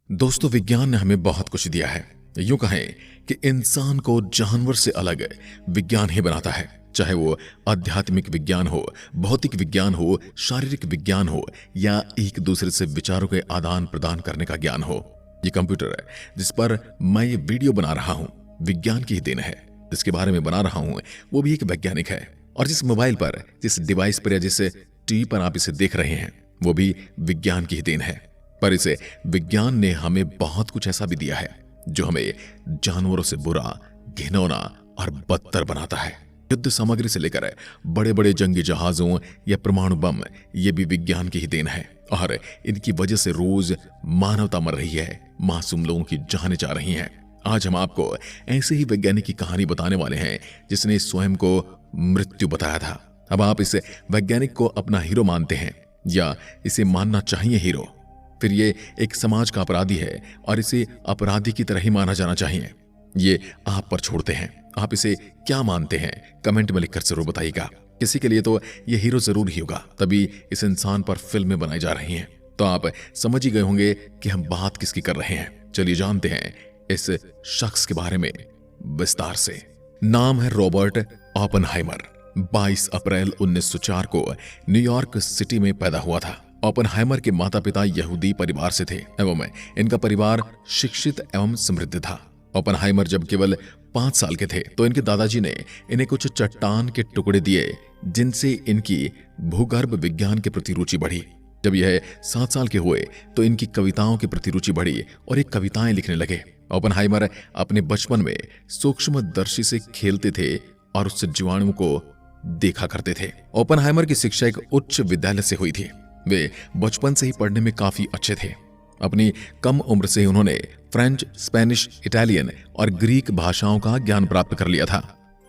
दोस्तों, विज्ञान ने हमें बहुत कुछ दिया है। यूं कहें कि इंसान को जानवर से अलग विज्ञान ही बनाता है। चाहे वो आध्यात्मिक विज्ञान हो, भौतिक विज्ञान हो, शारीरिक विज्ञान हो या एक दूसरे से विचारों के आदान प्रदान करने का ज्ञान हो। ये कंप्यूटर है जिस पर मैं ये वीडियो बना रहा हूं, विज्ञान की ही देन है। जिसके बारे में बना रहा हूं वो भी एक वैज्ञानिक है। और जिस मोबाइल पर, जिस डिवाइस पर या जिस टीवी पर आप इसे देख रहे हैं वो भी विज्ञान की ही देन है। पर इसे विज्ञान ने हमें बहुत कुछ ऐसा भी दिया है जो हमें जानवरों से बुरा, घिनौना और बदतर बनाता है। युद्ध सामग्री से लेकर बड़े बड़े जंगी जहाजों या परमाणु बम, ये भी विज्ञान की ही देन है। और इनकी वजह से रोज मानवता मर रही है, मासूम लोगों की जानें जा रही हैं। आज हम आपको ऐसे ही वैज्ञानिक की कहानी बताने वाले हैं जिसने स्वयं को मृत्यु बताया था। अब आप इस वैज्ञानिक को अपना हीरो मानते हैं या इसे मानना चाहिए हीरो, फिर ये एक समाज का अपराधी है और इसे अपराधी की तरह ही माना जाना चाहिए, ये आप पर छोड़ते हैं। आप इसे क्या मानते हैं कमेंट में लिखकर जरूर बताइएगा। किसी के लिए तो ये हीरो जरूर ही होगा, तभी इस इंसान पर फिल्में बनाई जा रही हैं। तो आप समझ ही गए होंगे कि हम बात किसकी कर रहे हैं। चलिए जानते हैं इस शख्स के बारे में विस्तार से। नाम है रॉबर्ट ओपेनहाइमर। 22 अप्रैल 1904 को न्यूयॉर्क सिटी में पैदा हुआ था। ओपेनहाइमर के माता पिता यहूदी परिवार से थे एवं इनका परिवार शिक्षित एवं समृद्ध था। ओपेनहाइमर जब केवल 5 साल के थे तो इनके दादाजी ने इन्हें कुछ चट्टान के टुकड़े दिए जिनसे इनकी भूगर्भ विज्ञान के प्रति रुचि बढ़ी। जब यह 7 साल के हुए तो इनकी कविताओं के प्रति रुचि बढ़ी और ये कविताएं लिखने लगे। ओपेनहाइमर अपने बचपन में सूक्ष्मदर्शी से खेलते थे और उससे जीवाणुओं को देखा करते थे। ओपेनहाइमर की शिक्षा एक उच्च विद्यालय से हुई थी। वे बचपन से ही पढ़ने में काफी अच्छे थे। अपनी कम उम्र से उन्होंने फ्रेंच, स्पेनिश, इटालियन और ग्रीक भाषाओं का ज्ञान प्राप्त कर लिया था।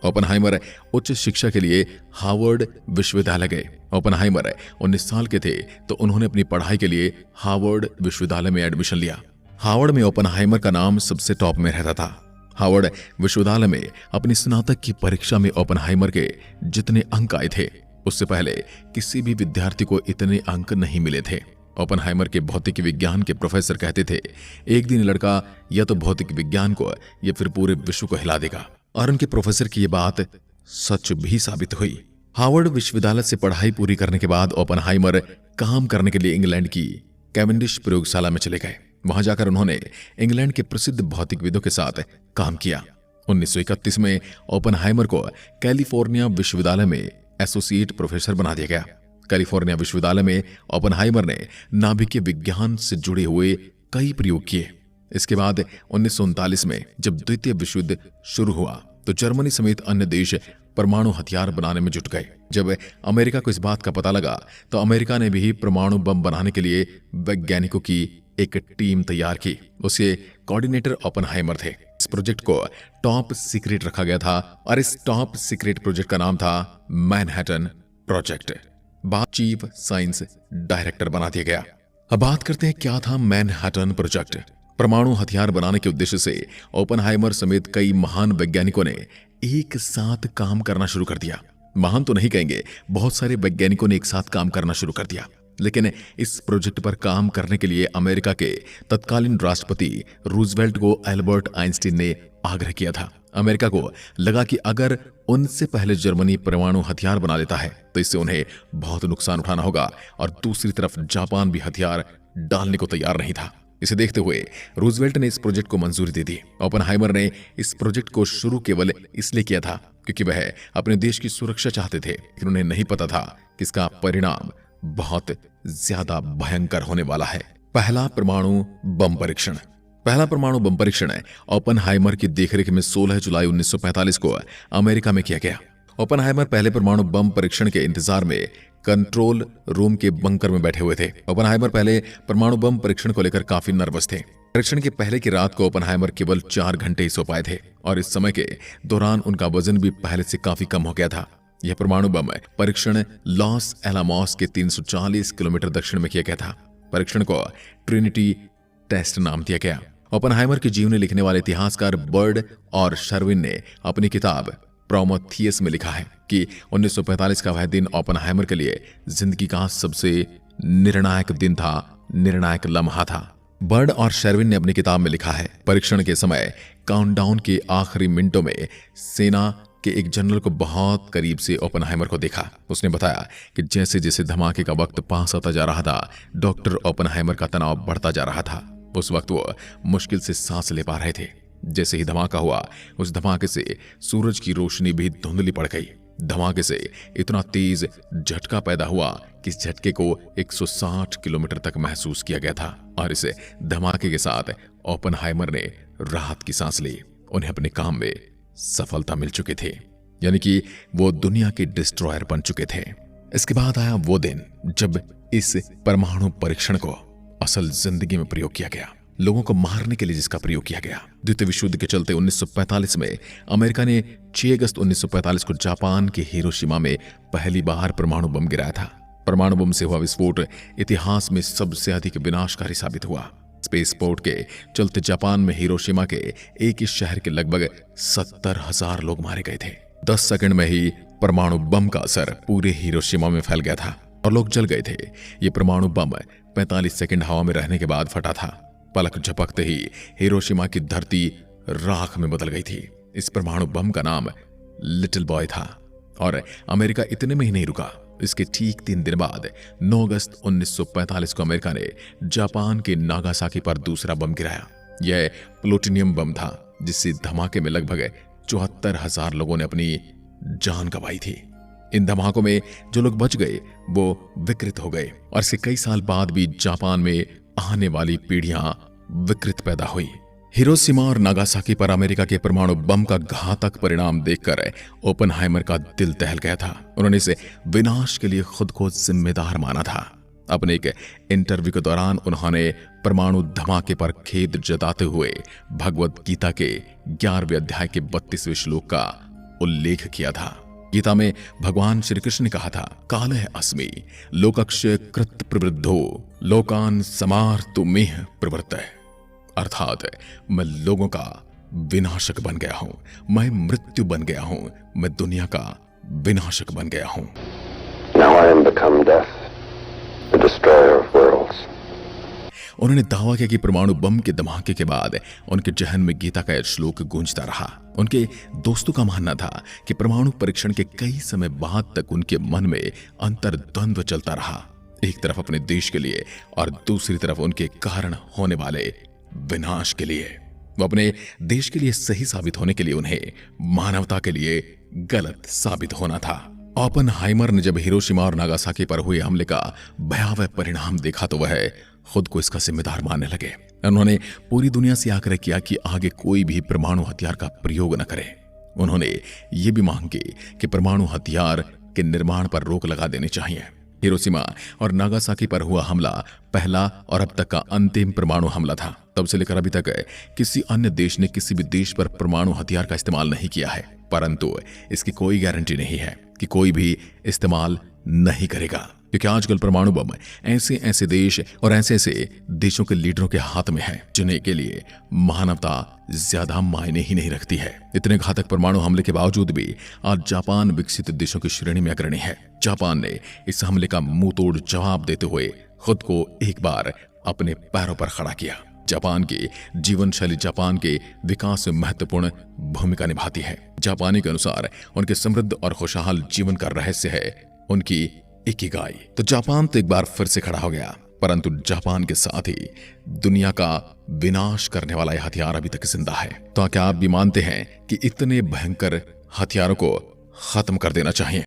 ओपेनहाइमर उच्च शिक्षा के लिए हार्वर्ड विश्वविद्यालय गए। ओपेनहाइमर 19 साल के थे तो उन्होंने अपनी पढ़ाई के लिए हार्वर्ड विश्वविद्यालय में एडमिशन लिया। हार्वर्ड में ओपेनहाइमर का नाम सबसे टॉप में रहता था। हार्वर्ड विश्वविद्यालय में अपनी स्नातक की परीक्षा में ओपेनहाइमर के जितने अंक आए थे उससे पहले किसी भी विद्यार्थी को इतने अंक नहीं मिले थे। ओपेनहाइमर के भौतिक विज्ञान के प्रोफेसर कहते थे, एक दिन लड़का या तो भौतिक विज्ञान को या फिर पूरे विश्व को हिला देगा। और उनके प्रोफेसर की ये बात सच भी साबित हुई। हार्वर्ड विश्वविद्यालय से पढ़ाई पूरी करने के बाद ओपेनहाइमर काम करने के लिए इंग्लैंड की कैवेंडिश प्रयोगशाला में चले गए। वहां जाकर उन्होंने इंग्लैंड के प्रसिद्ध भौतिकविदों के साथ काम किया। 1931 में ओपेनहाइमर को कैलिफोर्निया विश्वविद्यालय में एसोसिएट प्रोफेसर बना दिया गया। कैलिफोर्निया विश्वविद्यालय में ओपेनहाइमर ने नाभिकीय विज्ञान से जुड़े हुए कई प्रयोग किए। इसके बाद 1939 में जब द्वितीय विश्व युद्ध शुरू हुआ तो जर्मनी समेत अन्य देश परमाणु हथियार बनाने में जुट गए। जब अमेरिका को इस बात का पता लगा तो अमेरिका ने भी परमाणु बम बनाने के लिए वैज्ञानिकों की एक टीम तैयार की। उसके कोऑर्डिनेटर ओपेनहाइमर थे। इस प्रोजेक्ट को टॉप सीक्रेट रखा गया था और इस टॉप सीक्रेट प्रोजेक्ट का नाम था मैनहट्टन प्रोजेक्ट। बाद चीफ साइंस डायरेक्टर बना दिया गया। अब बात करते हैं क्या था मैनहट्टन प्रोजेक्ट। परमाणु हथियार बनाने के उद्देश्य से ओपेनहाइमर समेत कई महान वैज्ञानिकों ने एक साथ काम करना शुरू कर दिया। महान तो नहीं कहेंगे, बहुत सारे वैज्ञानिकों ने एक साथ काम करना शुरू कर दिया। लेकिन इस प्रोजेक्ट पर काम करने के लिए अमेरिका के तत्कालीन राष्ट्रपति रूजवेल्ट को एल्बर्ट आइंस्टीन ने आग्रह किया था। अमेरिका को लगा कि अगर उनसे पहले जर्मनी परमाणु हथियार बना लेता है तो इससे उन्हें बहुत नुकसान उठाना होगा और दूसरी तरफ जापान भी हथियार डालने को तैयार नहीं था। इसे देखते हुए रूजवेल्ट ने इस प्रोजेक्ट को मंजूरी दे दी। ओपेनहाइमर ने इस प्रोजेक्ट को शुरू केवल इसलिए किया था क्योंकि वह अपने देश की सुरक्षा चाहते थे, लेकिन उन्हें नहीं पता था कि इसका परिणाम बहुत ज्यादा भयंकर होने वाला है। पहला परमाणु बम परीक्षण। पहला परमाणु बम परीक्षण ओपेनहाइमर की देखरेख में 16 जुलाई 1945 को अमेरिका में किया गया। ओपेनहाइमर पहले परमाणु बम परीक्षण के इंतजार में कंट्रोल रूम के बंकर में बैठे हुए थे। ओपेनहाइमर पहले परमाणु बम परीक्षण को लेकर काफी नर्वस थे। परीक्षण के पहले की रात को ओपेनहाइमर केवल 4 घंटे ही सो पाए थे और इस समय के दौरान उनका वजन भी पहले से काफी कम हो गया था। यह परमाणु बम परीक्षण लॉस एलामोस के 340 किलोमीटर दक्षिण में किया गया था। परीक्षण को ट्रिनिटी टेस्ट नाम दिया गया। ओपेनहाइमर की जीवनी लिखने वाले इतिहासकार बर्ड और शर्विन ने अपनी किताब प्रोमेथियस में लिखा है कि 1945 का वह दिन ओपेनहाइमर के लिए जिंदगी का सबसे निर्णायक दिन था, निर्णायक लम्हा था। बर्ड और शेरविन ने अपनी किताब में लिखा है, परीक्षण के समय काउंटडाउन के आखिरी मिनटों में सेना के एक जनरल को बहुत करीब से ओपेनहाइमर को देखा। उसने बताया कि जैसे जैसे धमाके का वक्त पास आता जा रहा था, डॉक्टर ओपेनहाइमर का तनाव बढ़ता जा रहा था। उस वक्त वो मुश्किल से सांस ले पा रहे थे। जैसे ही धमाका हुआ, उस धमाके से सूरज की रोशनी भी धुंधली पड़ गई। धमाके से इतना तेज झटका पैदा हुआ कि इस झटके को 160 किलोमीटर तक महसूस किया गया था। और इस धमाके के साथ ओपेनहाइमर ने राहत की सांस ली। उन्हें अपने काम में सफलता मिल चुकी थी, यानी कि वो दुनिया के डिस्ट्रॉयर बन चुके थे। इसके बाद आया वो दिन जब इस परमाणु परीक्षण को असल जिंदगी में प्रयोग किया गया, लोगों को मारने के लिए जिसका प्रयोग किया गया। द्वितीय विश्व युद्ध के चलते 1945 में अमेरिका ने 6 अगस्त 1945 को जापान के हिरोशिमा में पहली बार परमाणु बम गिराया था। परमाणु बम से हुआ विस्फोट इतिहास में सबसे अधिक विनाशकारी साबित हुआ। स्पेस पोर्ट के चलते जापान में हिरोशिमा के एक ही शहर के लगभग 70,000 लोग मारे गए थे। 10 सेकंड में ही परमाणु बम का असर पूरे हिरोशिमा में फैल गया था और लोग जल गए थे। ये परमाणु बम 45 सेकंड हवा में रहने के बाद फटा था। पलक झपकते ही हिरोशिमा की धरती राख में बदल गई थी। इस परमाणु बम का नाम लिटिल बॉय था। और अमेरिका इतने में ही नहीं रुका। इसके ठीक 3 दिन बाद 9 अगस्त 1945 को अमेरिका ने जापान के नागासाकी पर दूसरा बम गिराया। यह प्लूटोनियम बम था, जिससे धमाके में लगभग 74,000 लोगों ने अपनी जान गंवाई थी। इन धमाकों में जो लोग बच गए वो विकृत हो गए और इसके कई साल बाद भी जापान में आने वाली पीढ़ियां विकृत पैदा हुई। हिरोशिमा और नागासाकी पर अमेरिका के परमाणु बम का घातक परिणाम देखकर ओपेनहाइमर का दिल दहल गया था। उन्होंने इसे विनाश के लिए खुद को जिम्मेदार माना था। अपने एक इंटरव्यू के दौरान उन्होंने परमाणु धमाके पर खेद जताते हुए भगवद गीता के 11वें अध्याय के 32वें श्लोक का उल्लेख किया था। गीता में भगवान श्री कृष्ण ने कहा था, कालः अस्मि लोकक्षय कृत प्रवृद्धो लोकान समार्तुमिह प्रवृत्तः। अर्थात मैं लोगों का विनाशक बन गया हूं, मैं मृत्यु बन गया हूं, मैं दुनिया का विनाशक बन गया हूं। Now I am become death, the destroyer of worlds. उन्होंने दावा किया कि परमाणु बम के धमाके के बाद उनके जहन में गीता का यह श्लोक गूंजता रहा। उनके दोस्तों का मानना था कि परमाणु परीक्षण के कई समय बाद तक उनके मन में अंतर्द्वंद्व चलता रहा, एक तरफ अपने देश के लिए और दूसरी तरफ उनके कारण होने वाले विनाश के लिए। वो अपने देश के लिए सही साबित होने के लिए उन्हें मानवता के लिए गलत साबित होना था। ओपेनहाइमर ने जब हिरोशिमा और नागासाकी पर हुए हमले का भयावह परिणाम देखा तो वह खुद को इसका जिम्मेदार मानने लगे। उन्होंने पूरी दुनिया से आग्रह किया कि आगे कोई भी परमाणु हथियार का प्रयोग न करे। उन्होंने ये भी मांग की कि परमाणु हथियार के निर्माण पर रोक लगा देनी चाहिए। हिरोशिमा और नागासाकी पर हुआ हमला पहला और अब तक का अंतिम परमाणु हमला था। तब से लेकर अभी तक किसी अन्य देश ने किसी भी देश पर परमाणु हथियार का इस्तेमाल नहीं किया है, परंतु इसकी कोई गारंटी नहीं है कि कोई भी इस्तेमाल नहीं करेगा, क्योंकि आजकल परमाणु बम ऐसे ऐसे देश और ऐसे ऐसे देशों के लीडरों के हाथ में है जिन्हें के लिए मानवता ज्यादा मायने ही नहीं रखती है। इतने घातक परमाणु हमले के बावजूद भी आज जापान विकसित देशों की श्रेणी में अग्रणी है। जापान ने इस हमले का मुंह तोड़ जवाब देते हुए खुद को एक बार अपने पैरों पर खड़ा किया। जापान की जीवन शैली जापान के विकास में महत्वपूर्ण भूमिका निभाती है। जापानी के अनुसार उनके समृद्ध और खुशहाल जीवन का रहस्य है उनकी इकिगाई। तो जापान तो एक बार फिर से खड़ा हो गया, परंतु जापान के साथ ही दुनिया का विनाश करने वाला यह हथियार अभी तक जिंदा है। तो क्या आप भी मानते हैं कि इतने भयंकर हथियारों को खत्म कर देना चाहिए?